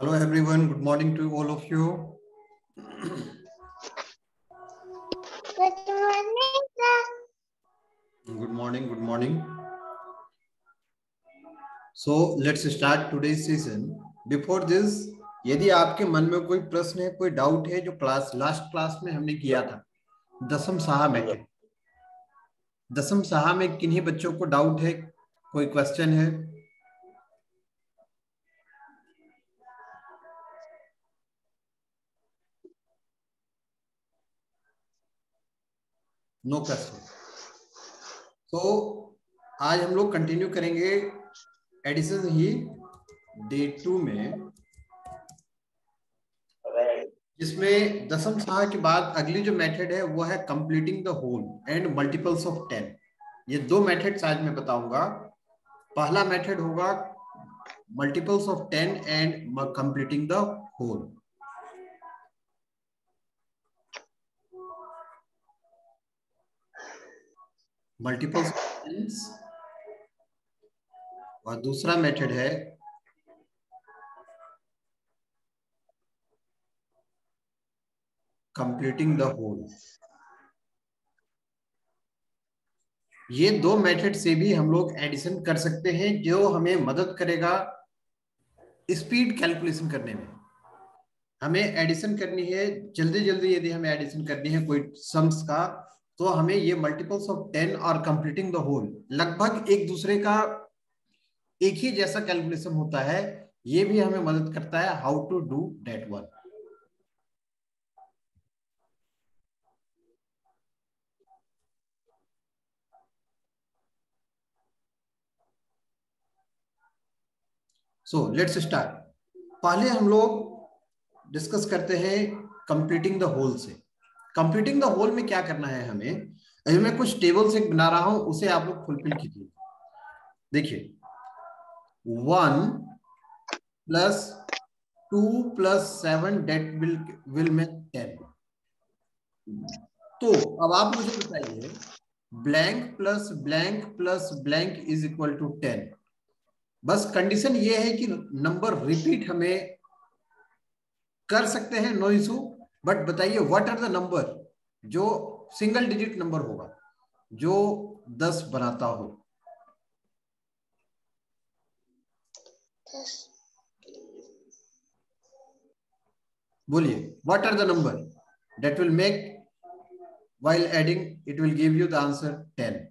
Hello everyone, good morning to all of you. Good morning, sir. Good morning, good morning. So let's start today's session. Before this, यदि आपके मन में कोई प्रश्न है, कोई डाउट है, जो लास्ट क्लास में हमने किया था दशम साहा मेथड, दशम साहा में किन्हीं बच्चों को डाउट है, कोई क्वेश्चन है? No question. तो आज हम लोग कंटिन्यू करेंगे एडिशन ही डे 2 में, जिसमें दशम साहा के बाद अगली जो मेथड है वो है completing the whole and multiples of 10। ये दो मेथड्स आज मैं बताऊंगा। पहला मेथड होगा multiples of 10 and completing the whole. Multiples of 10 और दूसरा मेथड है कंप्लीटिंग द होल। ये दो मेथड से भी हम लोग एडिशन कर सकते हैं, जो हमें मदद करेगा स्पीड कैलकुलेशन करने में। हमें एडिशन करनी है जल्दी जल्दी, यदि हमें एडिशन करनी है कोई सम्स का, तो हमें ये मल्टीपल्स ऑफ 10 और कंप्लीटिंग द होल लगभग एक दूसरे का एक ही जैसा कैलकुलेशन होता है। ये भी हमें मदद करता है how to do that one. So let's start. पहले हम लोग डिस्कस करते हैं कंप्लीटिंग द होल से। कंप्लीटिंग द होल में क्या करना है हमें? अभी मैं कुछ टेबल्स एक बना रहा हूं, उसे आप लोग फुलफिल कीजिए। देखिए, 1 plus 2 plus 7 that will make 10। तो अब आप मुझे बताइए, blank plus blank is equal to 10। बस कंडीशन ये है कि नंबर रिपीट हमें कर सकते हैं, नो इशू। बट बताइए व्हाट आर द नंबर जो सिंगल डिजिट नंबर होगा, जो 10 बनाता हो। बोलिए, what are the number that will make while adding it will give you the answer 10?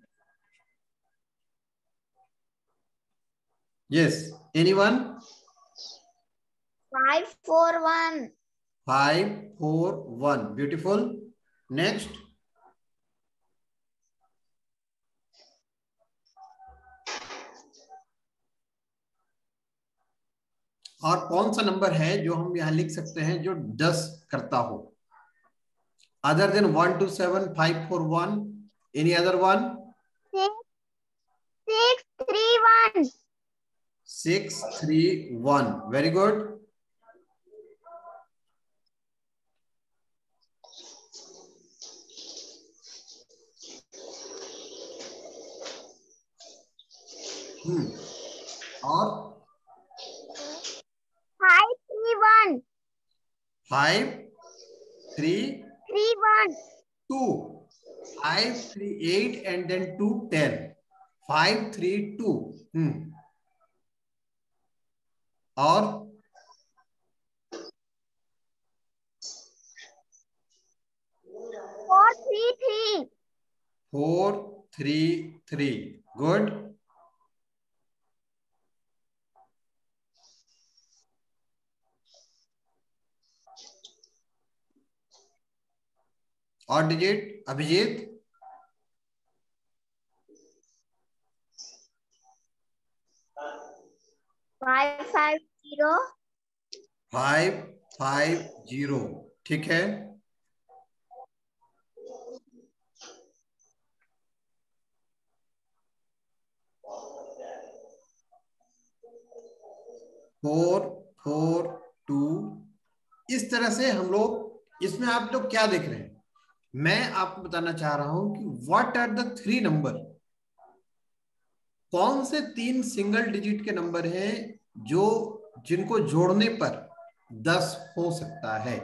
Yes, anyone? 5, 4, 1. 5, 4, 1. Beautiful. Next. और कौन सा नंबर है जो हम यहां लिख सकते हैं जो 10 करता हो? Other than 1 2 7 5 4 1, any other one? 6, 6, 3, 1. 6 3 1. Very good. और 5, 3, 1. 5 3 3, 1. 2. 5 3 8 and then 2 10. 5 3 2. और 4, 3, 3. 4 3 3. Good. और डिजिट अभिजीत? 5, 5, 0. 5 5 0. ठीक है। फोर 4 2। इस तरह से हम लोग, इसमें आप लोग क्या देख रहे हैं, मैं आपको बताना चाह रहा हूं कि व्हाट आर द 3 नंबर, कौन से 3 सिंगल डिजिट के नंबर हैं जो जिनको जोड़ने पर 10 हो सकता है।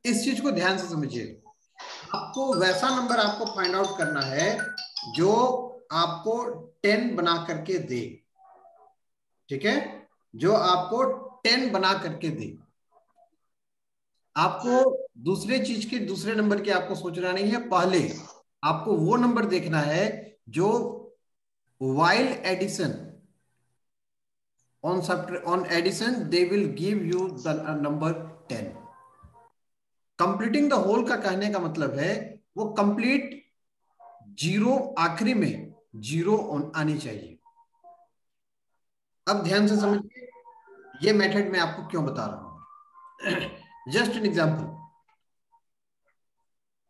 इस चीज को ध्यान से समझिए। आपको वैसा नंबर आपको फाइंड आउट करना है जो आपको 10 बना करके दे। ठीक है, जो आपको 10 बना करके दे। आपको दूसरे चीज के दूसरे नंबर की आपको सोचना नहीं है, पहले आपको वो नंबर देखना है जो while addition on addition they will give you the number 10। Completing the whole का कहने का मतलब है वो कंप्लीट जीरो, आखिरी में जीरो आनी चाहिए। अब ध्यान से समझिए, ये मेथड मैं आपको क्यों बता रहा हूं। जस्ट एन एग्जांपल,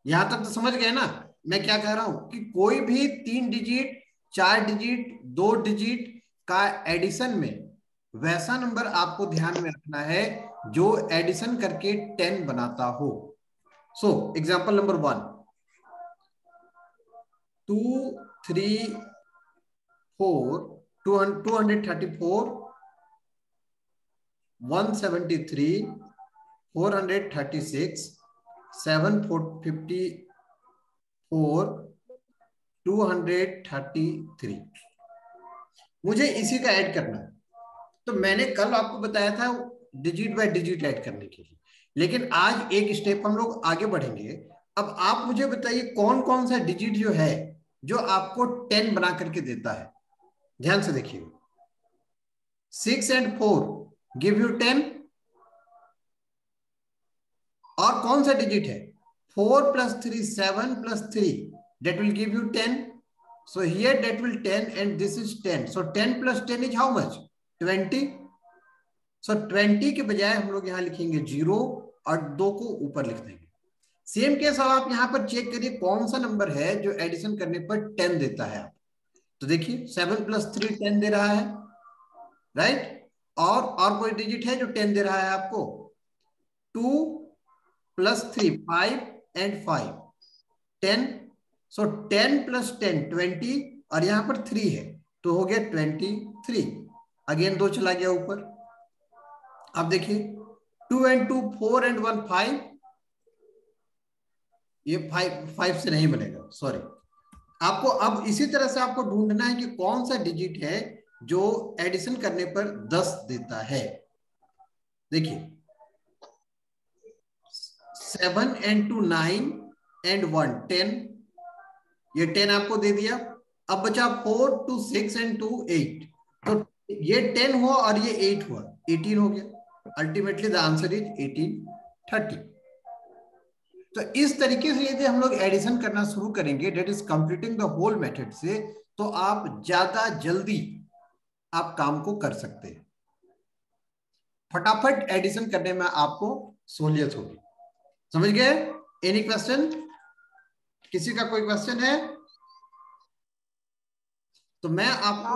यहां तक तो समझ गए ना मैं क्या कह रहा हूं कि कोई भी 3 डिजिट, 4 डिजिट, 2 डिजिट का एडिशन में वैसा नंबर आपको ध्यान में रखना है जो एडिशन करके 10 बनाता हो। So example number 1, 2 3 4 234 173 436 754 233। मुझे इसी का ऐड करना है। तो मैंने कल आपको बताया था डिजिट बाय डिजिट ऐड करने के लिए, लेकिन आज एक स्टेप हम लोग आगे बढ़ेंगे। अब आप मुझे बताइए कौन कौन सा डिजिट जो है जो आपको 10 बना करके देता है। ध्यान से देखिए, 6 and 4 गिव यू 10। और कौन सा डिजिट है 4 + 3 7 + 3 that will give you 10। so here that will 10 and this is 10, so 10 + 10 is how much 20। so 20 के बजाय हम लोग यहाँ लिखेंगे 0 और 2 को ऊपर लिख देंगे। सेम केस अब आप यहाँ पर चेक करिए कौन सा नंबर है जो एडिशन करने पर 10 देता है आप। तो देखिए 7 + 3 10 दे रहा है, राइट। और कोई डिजिट है जो 10 दे रहा है आपको, 2 + 3 5 and 5 10। सो 10 + 10 20 और यहां पर 3 है तो हो गया 23। अगेन 2 चला गया ऊपर। अब देखिए 2 and 2 4 and 1 5, ये 5 से नहीं बनेगा, सॉरी। आपको अब इसी तरह से आपको ढूंढना है कि कौन सा डिजिट है जो एडिशन करने पर 10 देता है। देखिए 7 and 2 9 and 1 10, ये 10 आपको दे दिया। अब बचा 4 2 6 and 2 8, तो ये 10 हुआ और ये 8 हुआ, 18 हो गया। Ultimately the answer is 1830। तो इस तरीके से यदि हम लोग एडिशन करना शुरू करेंगे, that is completing the whole method से, तो आप ज्यादा जल्दी आप काम को कर सकते हैं। फटाफट एडिशन करने में आपको सहूलियत होगी। समझ गए? Any question? किसी का कोई क्वेश्चन है तो मैं आपको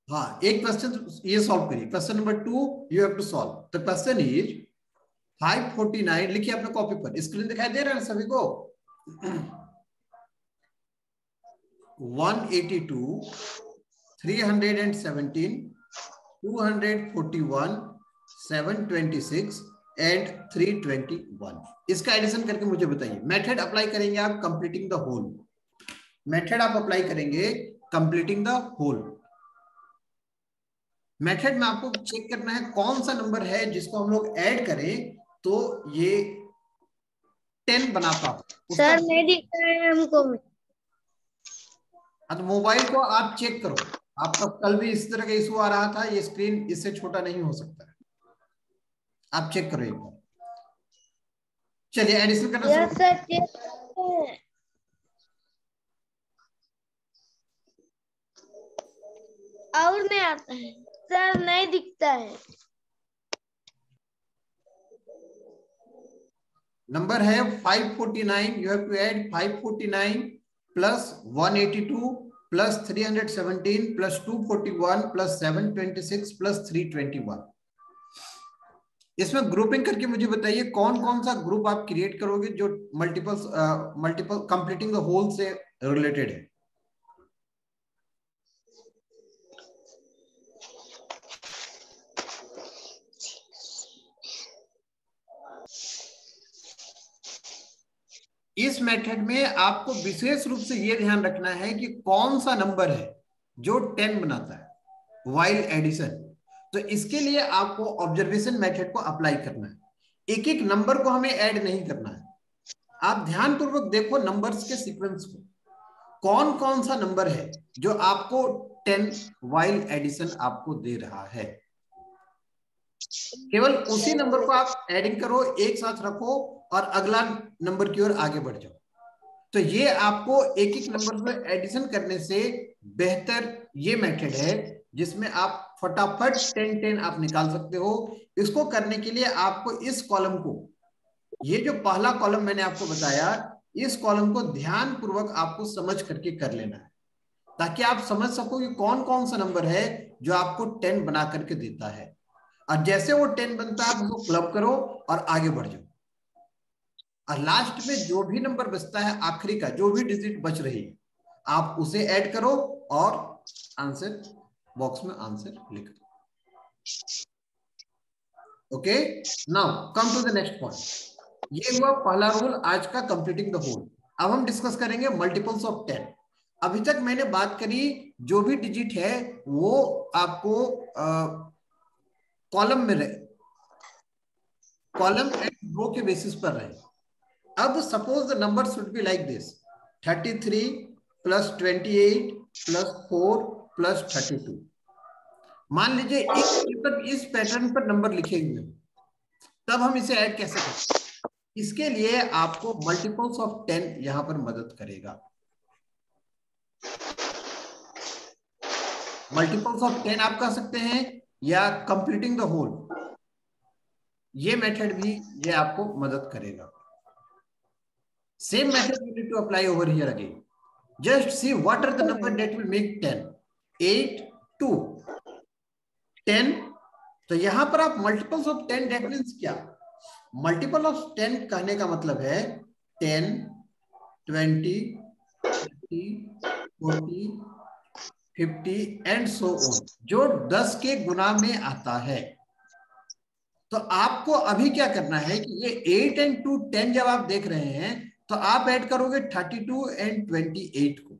हाँ एक क्वेश्चन ये सॉल्व करिए। Question number 2 you have to solve. The question is 549, लिखिए अपने कॉपी पर, स्क्रीन दिखाई दे रहा है सभी को? 182 317 241 726 एंड 321। इसका एडिशन करके मुझे बताइए। मेथड अप्लाई करेंगे आप कंप्लीटिंग द होल। मेथड आप अप्लाई करेंगे कंप्लीटिंग द होल। मेथड में आपको चेक करना है कौन सा नंबर है जिसको हम लोग ऐड करें तो ये 10 बनाता हो। सर नहीं दिखता है हमको। तो मोबाइल को आप चेक करो। आपका कल भी इस तरह का इशू आ रहा था, ये स्क्रीन इससे छोटा नहीं हो सकता है। आप चेक करो एक बार। चलिए एडिशन करना शुरू। सर और नहीं आता है सर, नहीं दिखता है। नंबर है 549, you have to add 549 plus 182 plus 317 plus 241 plus 726 plus 321। इसमें ग्रुपिंग करके मुझे बताइए कौन कौन सा ग्रुप आप क्रिएट करोगे जो मल्टीपल कंप्लीटिंग द होल से रिलेटेड है। इस मेथड में आपको विशेष रूप से यह ध्यान रखना है कि कौन सा नंबर है जो 10 बनाता है वाइल एडिशन। तो इसके लिए आपको ऑब्जर्वेशन मेथड को अप्लाई करना है, एक एक नंबर को हमें ऐड नहीं करना है। आप ध्यानपूर्वक देखो नंबर्स के सीक्वेंस को, कौन कौन सा नंबर है जो आपको 10 वाइल एडिशन आपको दे रहा है। केवल उसी नंबर को आप एडिंग करो, एक साथ रखो और अगला नंबर की ओर आगे बढ़ जाओ। तो ये आपको एक एक नंबर को एडिशन करने से बेहतर ये मेथड है जिसमें आप फटाफट 10-10 आप निकाल सकते हो। इसको करने के लिए आपको इस कॉलम को, ये जो पहला कॉलम मैंने आपको बताया, इस कॉलम को ध्यान पूर्वक आपको समझ करके कर लेना है, ताकि आप समझ सको कि कौन कौन सा नंबर है जो आपको 10 बना करके देता है। और जैसे वो 10 बनता है आप उसको क्लब करो और आगे बढ़ जाओ, और लास्ट में जो भी नंबर बचता है, आखिरी का जो भी डिजिट बच रही है, आप उसे ऐड करो और आंसर बॉक्स में आंसर लिख दो। Okay, now come to the next point. ये हुआ पहला रूल आज का, कंप्लीटिंग द होल। अब हम डिस्कस करेंगे मल्टीपल्स ऑफ 10। अभी तक मैंने बात करी जो भी डिजिट है वो आपको कॉलम में रहे, कॉलम एंड रो के बेसिस पर रहे। अब suppose the number should be like this, 33 plus 28 plus 4 plus 32। मान लीजिए इस पैटर्न पर नंबर लिखे हुए, तब हम इसे ऐड कैसे करें? इसके लिए आपको मल्टीपल्स ऑफ 10 यहां पर मदद करेगा। मल्टीपल्स ऑफ 10 आप कह सकते हैं, या कंप्लीटिंग द होल, ये मेथड भी ये आपको मदद करेगा। Same method you need to apply over here again. Just see what are the number that will make 10. 8, 2, 10. तो यहां पर आप मल्टीपल्स ऑफ 10 that means क्या? मल्टीपल ऑफ 10 कहने का मतलब है 10, 20, 30, 40, 50 एंड सो ऑन, जो 10 के गुना में आता है। तो आपको अभी क्या करना है कि ये 8 एंड 2 10 जब आप देख रहे हैं तो आप ऐड करोगे 32 एंड 28 को,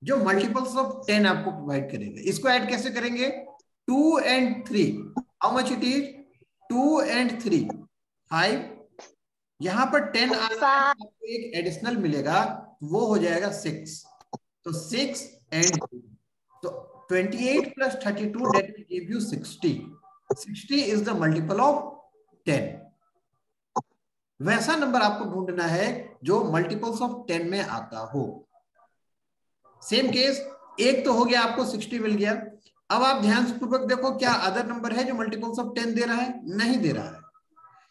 जो मल्टीपल्स ऑफ 10 आपको प्रोवाइड करेगा। इसको ऐड कैसे करेंगे? 2 and 3, how much it is? 2 and 3 5। यहां पर 10 आ रहा है, आपको एक एडिशनल मिलेगा, वो हो जाएगा 6। तो 6 एंड 2, तो 28 plus 32 that will give you 60. 60 is the multiple of 10. वैसा नंबर आपको ढूंढना है जो मल्टीपल्स ऑफ 10 में आता हो। सेम केस, एक तो हो गया, आपको 60 मिल गया। अब आप ध्यान से पूर्वक देखो, क्या अदर नंबर है जो मल्टीपल्स ऑफ 10 दे रहा है? नहीं दे रहा है।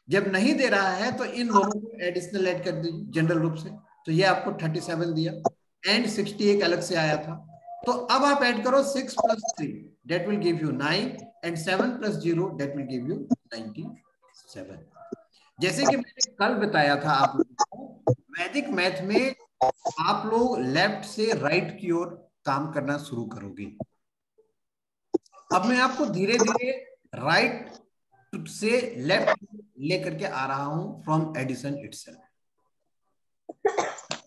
जब नहीं दे रहा है तो इन दोनों को एडिशनल ऐड कर दीजिए जनरल रूप से। तो ये आपको 37 दिया एंड 60 एक अलग से आया था। तो अब आप ऐड करो 6 plus 3 that will give you 9 and 7 plus 0 that will give you 97। जैसे कि मैंने कल बताया था आप लोगों को, वैदिक मैथ में आप लोग लेफ्ट से राइट की ओर काम करना शुरू करोगे। अब मैं आपको धीरे धीरे राइट से लेफ्ट लेकर के आ रहा हूं फ्रॉम एडिशन इटसेल्फ।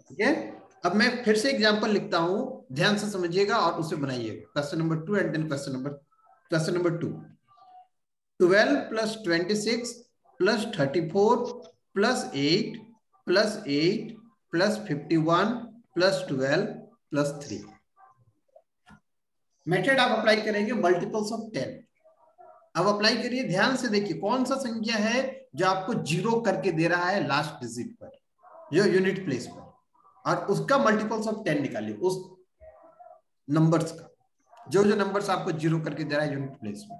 ठीक है, अब मैं फिर से एग्जांपल लिखता हूं, ध्यान से समझिएगा और उसे बनाइएगा। Question number 2 and then question number 2। 12 plus 26 plus 34 plus 8 plus 8 plus 51 plus 12 plus 3। Method आप अप्लाई करेंगे मल्टीपल्स ऑफ 10। अब अप्लाई करिए, ध्यान से देखिए कौन सा संख्या है जो आपको 0 करके दे रहा है लास्ट डिजिट पर, जो यूनिट प्लेस पर, और उसका मल्टीपल्स ऑफ 10 निकालिए उस नंबर्स का, जो जो नंबर्स आपको 0 करके दे रहा है यूनिट प्लेस में।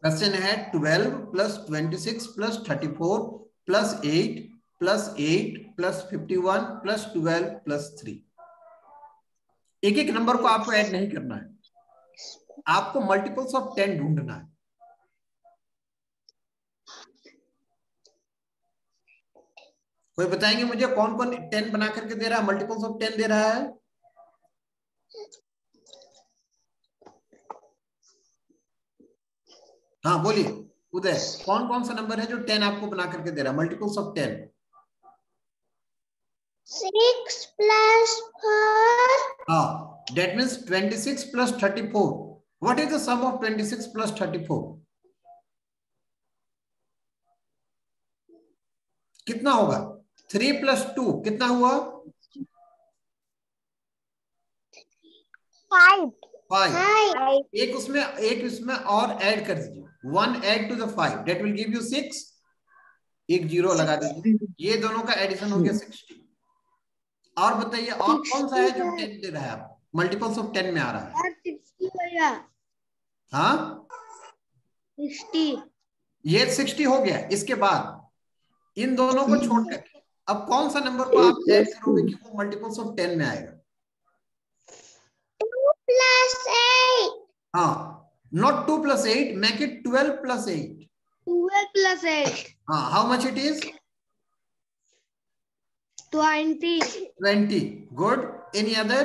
क्वेश्चन है 12 plus 26 plus 34 plus 8 plus 8 plus 51 plus 12 plus 3। एक एक नंबर को आपको ऐड नहीं करना है, आपको मल्टीपल्स ऑफ 10 ढूंढना है। कोई बताएंगे मुझे कौन कौन 10 बना करके दे रहा है, मल्टीपल्स ऑफ 10 दे रहा है? हाँ बोलिए उदय, कौन कौन सा नंबर है जो 10 आपको बना करके दे रहा है? Multiples of 10। 6 plus 4. हाँ, that means 26 plus 34. What is the sum of 26 plus 34? कितना होगा? 3 plus 2 कितना हुआ? 5. 5। एक उसमें और ऐड कर दीजिए, 1 add to the 5, that will give you 6। एक जीरो लगा दीजिए, ये दोनों का एडिशन हो गया 60। और बताइए और कौन सा है जो 10 दे रहा है आप, मल्टीपल्स ऑफ 10 में आ रहा है? और 60 भैया। हाँ 60। ये 60 हो गया। इसके बाद इन दोनों को छोड़कर अब कौन सा नंबर को आप ऐड करोगे कि वो मल्टीपल्स ऑफ 10 में आएगा? 2 plus 8. हाँ, not 2 plus 8, make it 12 plus 8। 12 plus 8. हाँ, how much it is? 20. 20। Good. Any other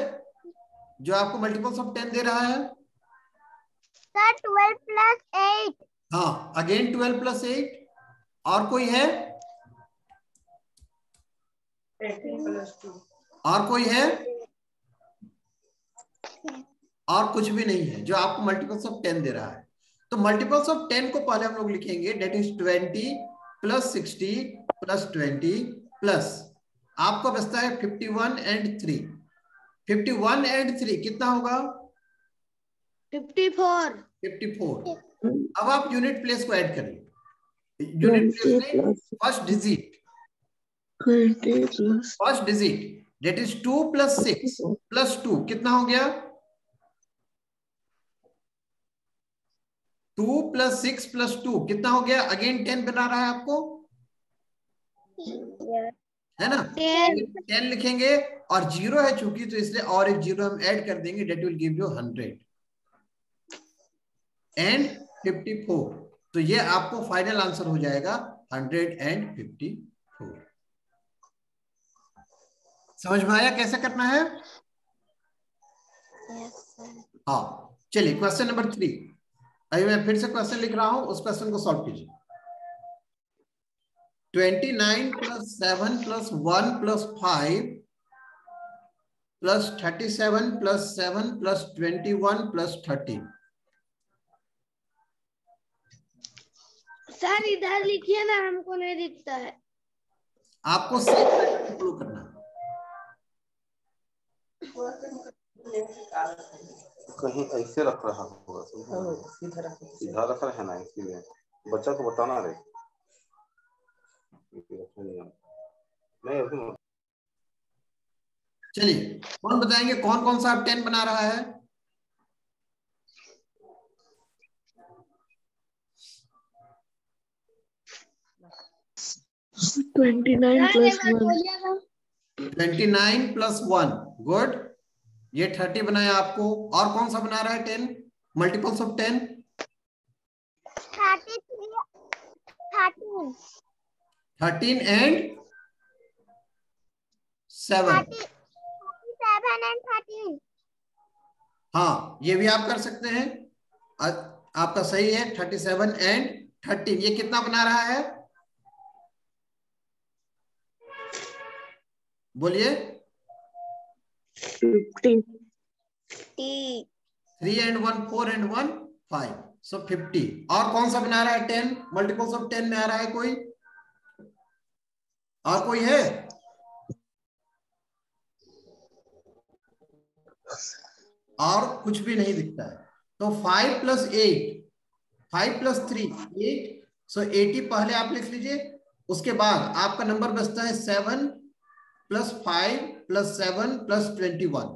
जो आपको मल्टीपल्स ऑफ 10 दे रहा है? Sir, 12 plus 8. हाँ, अगेन 12 plus 8। और कोई है? 18 plus 2. और कोई है? और कुछ भी नहीं है जो आपको मल्टीपल्स ऑफ 10 दे रहा है। तो मल्टीपल्स ऑफ 10 को पहले हम लोग लिखेंगे, that is 20 plus 60 plus 20 plus आपको बचता है 51 एंड 3। 51 एंड 3 कितना होगा? 54. 54। अब आप यूनिट प्लेस को ऐड करिए। यूनिट प्लेस में first digit that is 2 plus 6 plus 2 कितना हो गया? 2 प्लस 6 प्लस 2 कितना हो गया? अगेन 10 बना रहा है आपको, है ना? 10 लिखेंगे और जीरो है चूंकि, तो इसलिए और एक जीरो हम ऐड कर देंगे, that will give you 100 and 54। तो ये आपको फाइनल आंसर हो जाएगा 154। समझ में आया कैसे करना है? हाँ चलिए, क्वेश्चन नंबर 3। अभी मैं फिर से क्वेश्चन लिख रहा हूं, उस क्वेश्चन को सॉल्व कीजिए। 29 plus 7 plus 1 plus 5 plus 37 plus 7 plus 21 plus 13। Sir इधर लिखिए ना, हमको नहीं दिखता है। आपको सेम पैटर्न फॉलो करना है। कहीं ऐसे रख रहा होगा, सीधा रख रहा है ना, इसलिए बच्चा को बताना रहे। नहीं चलिए, कौन बताएंगे कौन कौन सा 10 बना रहा है? Twenty 29 plus 1। गुड, ये 30 बनाया आपको। और कौन सा बना रहा है 10? Multiples of 10? 13 एंड 7। 37 and 13. हाँ, ये भी आप कर सकते हैं। आपका सही है, 37 एंड 13। ये कितना बना रहा है? बोलिए। 50. 3 एंड 1 4 एंड 1 5, सो 50। और कौन सा बना रहा है 10? मल्टीपल्स ऑफ 10 में आ रहा है कोई? और कोई है? और कुछ भी नहीं दिखता है। तो 5 प्लस 8, 5 प्लस 3 8, सो 80 पहले आप लिख लीजिए। उसके बाद आपका नंबर बचता है 7 प्लस 5 प्लस 7 प्लस 21।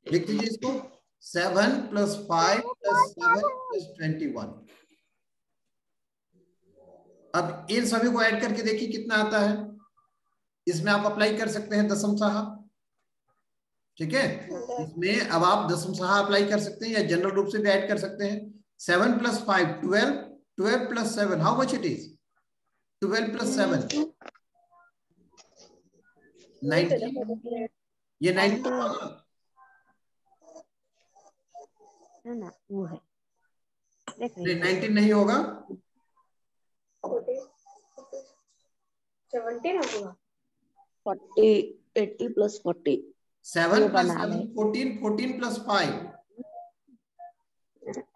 लिख लीजिए इसको, 7 प्लस 5 प्लस 7 प्लस 21। अब इन सभी को ऐड करके देखिए कितना आता है। इसमें आप अप्लाई कर सकते हैं दशम सहा, ठीक है? इसमें अब आप दशम सहा अप्लाई कर सकते हैं या जनरल रूप से भी ऐड कर सकते हैं। 7 plus 5 12, 12 plus 7 how much it is? 12 plus 7 19। ये 19 ना वो है नहीं 19 नहीं होगा, 17 होगा। 40 80 plus 40 7 plus 7 14, 14 plus 5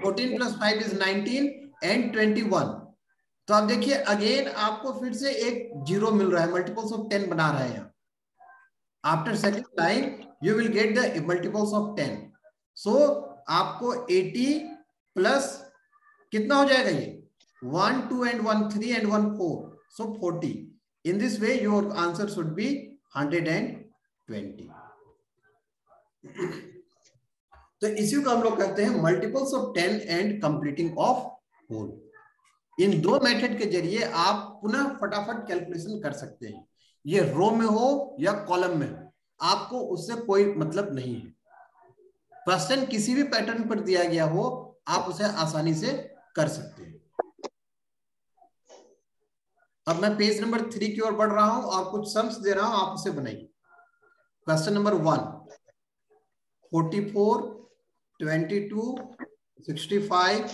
14 plus 5 is 19 and 21। तो आप देखिए अगेन आपको फिर से एक जीरो मिल रहा है, मल्टीपल्स ऑफ 10 बना रहा है यहाँ। After second line you will get the multiples of 10। सो आपको 80 प्लस कितना हो जाएगा ये 1 2 and 1 3 and 1 4, so 40. In this way your answer should be 120. तो इसी को हम लोग कहते हैं multiples of 10 and completing of whole. इन दो मेथड के जरिए आप पुनः फटाफट कैलकुलेशन कर सकते हैं, ये रो में हो या कॉलम में हो, आपको उससे कोई मतलब नहीं है। क्वेश्चन किसी भी पैटर्न पर दिया गया हो आप उसे आसानी से कर सकते हैं। अब मैं पेज नंबर 3 की ओर बढ़ रहा हूं और कुछ सम्स दे रहा हूं, आप उसे बनाइए। Question number 1, 44, 22, 65,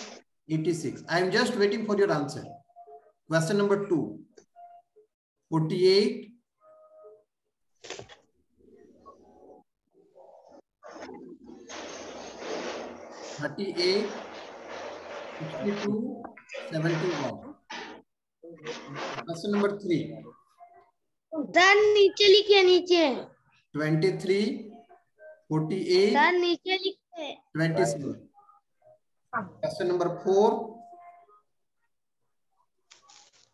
86. I am just waiting for your answer. Question number 2, 48, 38, 62, 71. Question number 3, sir नीचे लिखिए, नीचे 23, 48, सर नीचे लिखिए। 27. Question number 4,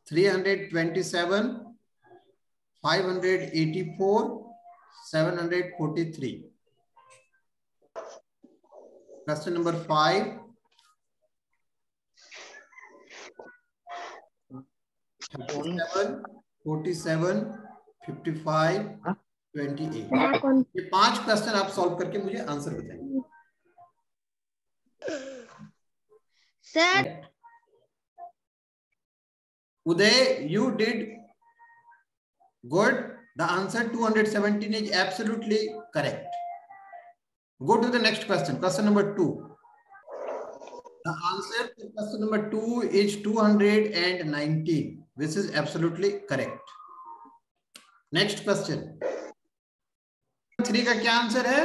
327, 584, 743. Question number 5, 37, 47, 55, 28. ये 5 क्वेश्चन आप सॉल्व करके मुझे आंसर बताएंगे। Sir Uday, you did good. The answer 217 is absolutely correct. Go to the next question. Question number 2. The answer to question number 2 is 219. This is absolutely correct. Next question. 3 का क्या answer है?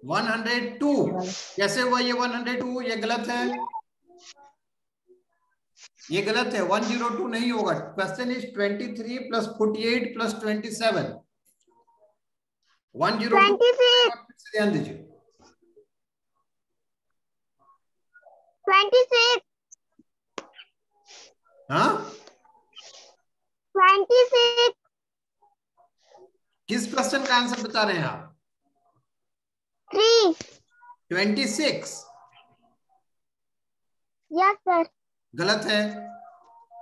102। कैसे हुआ ये 102? ये गलत है, ये गलत है, 102 नहीं होगा। Question is 23 plus 48 plus 27, 102। ध्यान दीजिए, 26। हाँ 26। किस क्वेश्चन का आंसर बता रहे हैं आप? 3। 26। Yes sir. गलत है,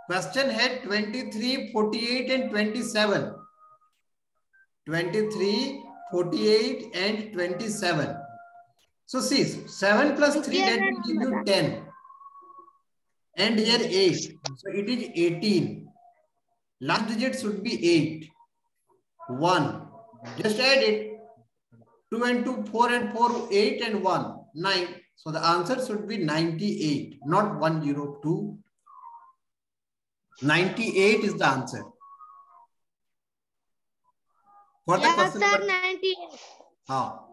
क्वेश्चन है 23, 48 and 27। 23, 48 and 27. So see, 7 plus 3 that will give you 10, and here 8, so it is 18. Last digit should be 8. 1, just add it. 2 and 2, 4 and 4, 8 and 1, 9. So the answer should be 98, not 102. 98 is the answer. For the question number 98. हाँ,